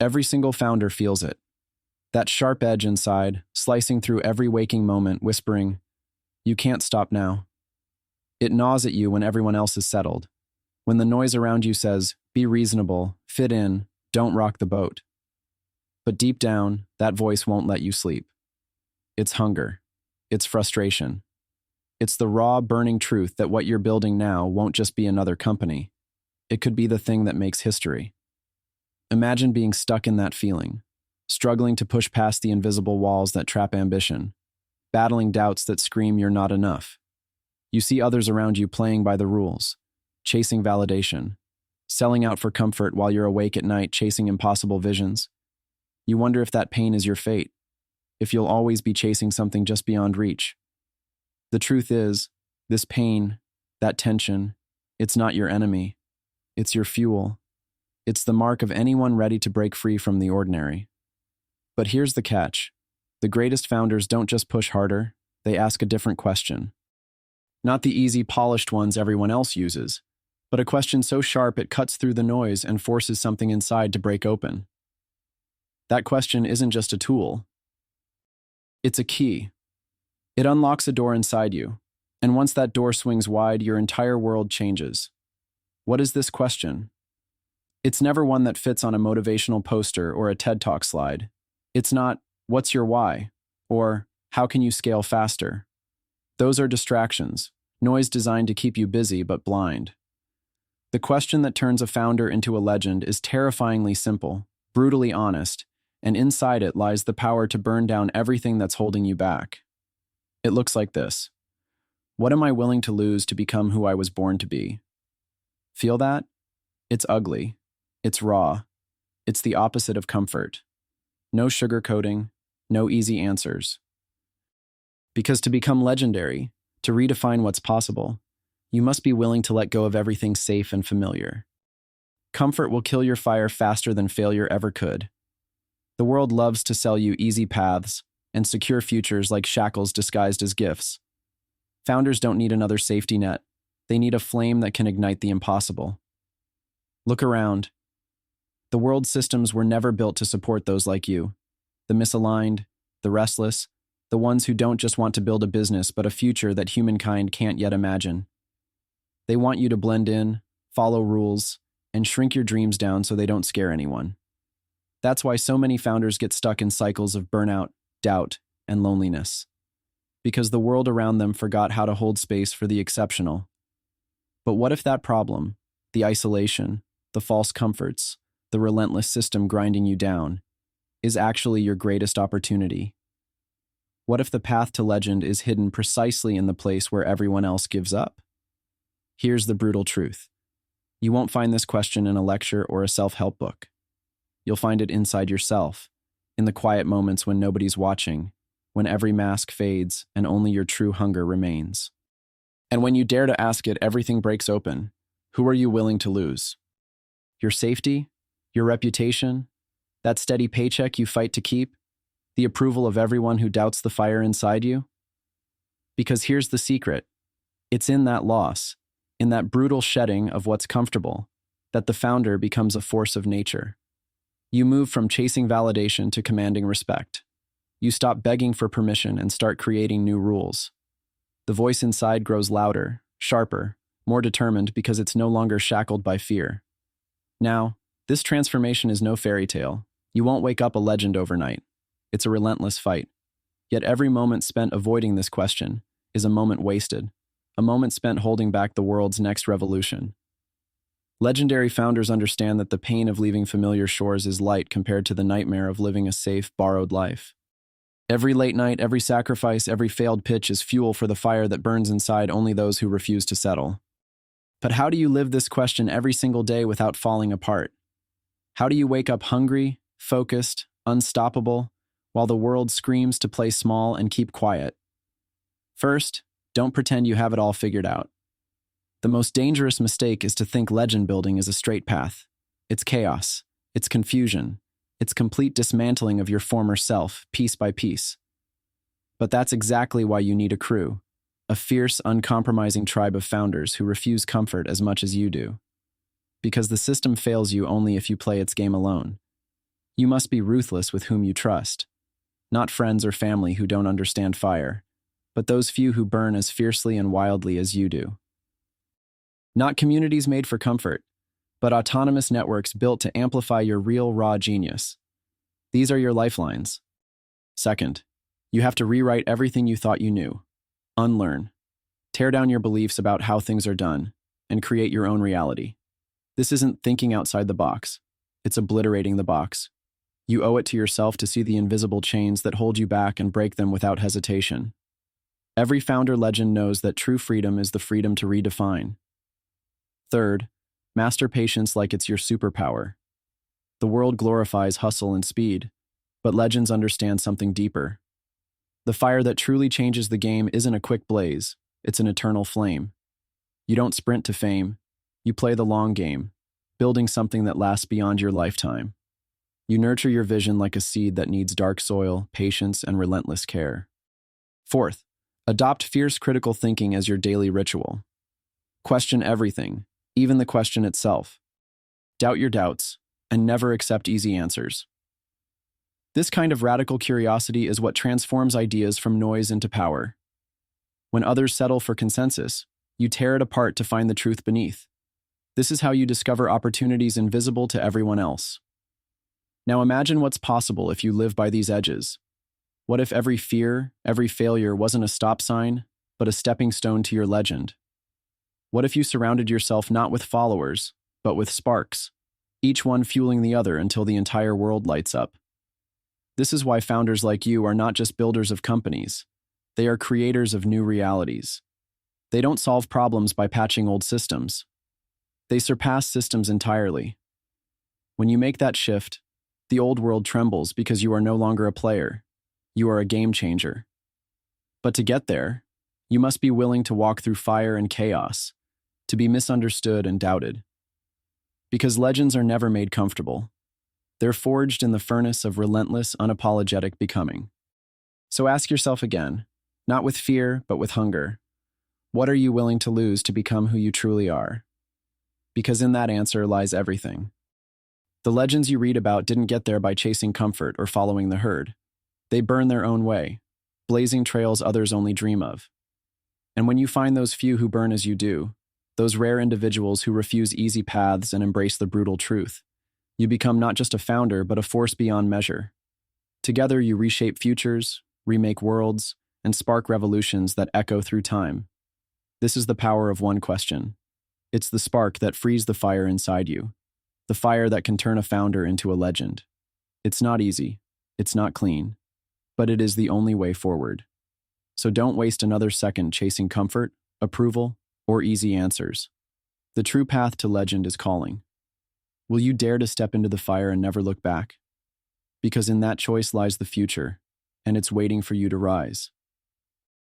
Every single founder feels it. That sharp edge inside, slicing through every waking moment, whispering, "You can't stop now." It gnaws at you when everyone else is settled. When the noise around you says, "Be reasonable, fit in, don't rock the boat." But deep down, that voice won't let you sleep. It's hunger. It's frustration. It's the raw, burning truth that what you're building now won't just be another company. It could be the thing that makes history. Imagine being stuck in that feeling, struggling to push past the invisible walls that trap ambition, battling doubts that scream you're not enough. You see others around you playing by the rules, chasing validation, selling out for comfort while you're awake at night chasing impossible visions. You wonder if that pain is your fate, if you'll always be chasing something just beyond reach. The truth is, this pain, that tension, it's not your enemy. It's your fuel. It's the mark of anyone ready to break free from the ordinary. But here's the catch. The greatest founders don't just push harder, they ask a different question. Not the easy, polished ones everyone else uses, but a question so sharp it cuts through the noise and forces something inside to break open. That question isn't just a tool. It's a key. It unlocks a door inside you, and once that door swings wide, your entire world changes. What is this question? It's never one that fits on a motivational poster or a TED Talk slide. It's not, "What's your why?" or "How can you scale faster?" Those are distractions, noise designed to keep you busy but blind. The question that turns a founder into a legend is terrifyingly simple, brutally honest, and inside it lies the power to burn down everything that's holding you back. It looks like this. What am I willing to lose to become who I was born to be? Feel that? It's ugly. It's raw. It's the opposite of comfort. No sugarcoating, no easy answers. Because to become legendary, to redefine what's possible, you must be willing to let go of everything safe and familiar. Comfort will kill your fire faster than failure ever could. The world loves to sell you easy paths and secure futures like shackles disguised as gifts. Founders don't need another safety net. They need a flame that can ignite the impossible. Look around. The world's systems were never built to support those like you. The misaligned, the restless, the ones who don't just want to build a business but a future that humankind can't yet imagine. They want you to blend in, follow rules, and shrink your dreams down so they don't scare anyone. That's why so many founders get stuck in cycles of burnout, doubt, and loneliness. Because the world around them forgot how to hold space for the exceptional. But what if that problem, the isolation, the false comforts, the relentless system grinding you down, is actually your greatest opportunity? What if the path to legend is hidden precisely in the place where everyone else gives up? Here's the brutal truth. You won't find this question in a lecture or a self-help book. You'll find it inside yourself, in the quiet moments when nobody's watching, when every mask fades and only your true hunger remains. And when you dare to ask it, everything breaks open. Who are you willing to lose? Your safety? Your reputation? That steady paycheck you fight to keep? The approval of everyone who doubts the fire inside you? Because here's the secret. It's in that loss, in that brutal shedding of what's comfortable, that the founder becomes a force of nature. You move from chasing validation to commanding respect. You stop begging for permission and start creating new rules. The voice inside grows louder, sharper, more determined because it's no longer shackled by fear. Now, this transformation is no fairy tale. You won't wake up a legend overnight. It's a relentless fight. Yet every moment spent avoiding this question is a moment wasted, a moment spent holding back the world's next revolution. Legendary founders understand that the pain of leaving familiar shores is light compared to the nightmare of living a safe, borrowed life. Every late night, every sacrifice, every failed pitch is fuel for the fire that burns inside only those who refuse to settle. But how do you live this question every single day without falling apart? How do you wake up hungry, focused, unstoppable, while the world screams to play small and keep quiet? First, don't pretend you have it all figured out. The most dangerous mistake is to think legend building is a straight path. It's chaos. It's confusion. It's complete dismantling of your former self, piece by piece. But that's exactly why you need a crew, a fierce, uncompromising tribe of founders who refuse comfort as much as you do. Because the system fails you only if you play its game alone. You must be ruthless with whom you trust. Not friends or family who don't understand fire, but those few who burn as fiercely and wildly as you do. Not communities made for comfort, but autonomous networks built to amplify your real, raw genius. These are your lifelines. Second, you have to rewrite everything you thought you knew. Unlearn. Tear down your beliefs about how things are done, and create your own reality. This isn't thinking outside the box. It's obliterating the box. You owe it to yourself to see the invisible chains that hold you back and break them without hesitation. Every founder legend knows that true freedom is the freedom to redefine. Third, master patience like it's your superpower. The world glorifies hustle and speed, but legends understand something deeper. The fire that truly changes the game isn't a quick blaze, it's an eternal flame. You don't sprint to fame, you play the long game, building something that lasts beyond your lifetime. You nurture your vision like a seed that needs dark soil, patience, and relentless care. Fourth, adopt fierce critical thinking as your daily ritual. Question everything, even the question itself. Doubt your doubts, and never accept easy answers. This kind of radical curiosity is what transforms ideas from noise into power. When others settle for consensus, you tear it apart to find the truth beneath. This is how you discover opportunities invisible to everyone else. Now imagine what's possible if you live by these edges. What if every fear, every failure wasn't a stop sign, but a stepping stone to your legend? What if you surrounded yourself not with followers, but with sparks, each one fueling the other until the entire world lights up? This is why founders like you are not just builders of companies. They are creators of new realities. They don't solve problems by patching old systems. They surpass systems entirely. When you make that shift, the old world trembles because you are no longer a player. You are a game changer. But to get there, you must be willing to walk through fire and chaos, to be misunderstood and doubted. Because legends are never made comfortable. They're forged in the furnace of relentless, unapologetic becoming. So ask yourself again, not with fear, but with hunger, what are you willing to lose to become who you truly are? Because in that answer lies everything. The legends you read about didn't get there by chasing comfort or following the herd. They burn their own way, blazing trails others only dream of. And when you find those few who burn as you do, those rare individuals who refuse easy paths and embrace the brutal truth, you become not just a founder, but a force beyond measure. Together you reshape futures, remake worlds, and spark revolutions that echo through time. This is the power of one question. It's the spark that frees the fire inside you, the fire that can turn a founder into a legend. It's not easy, it's not clean, but it is the only way forward. So don't waste another second chasing comfort, approval, or easy answers. The true path to legend is calling. Will you dare to step into the fire and never look back? Because in that choice lies the future, and it's waiting for you to rise.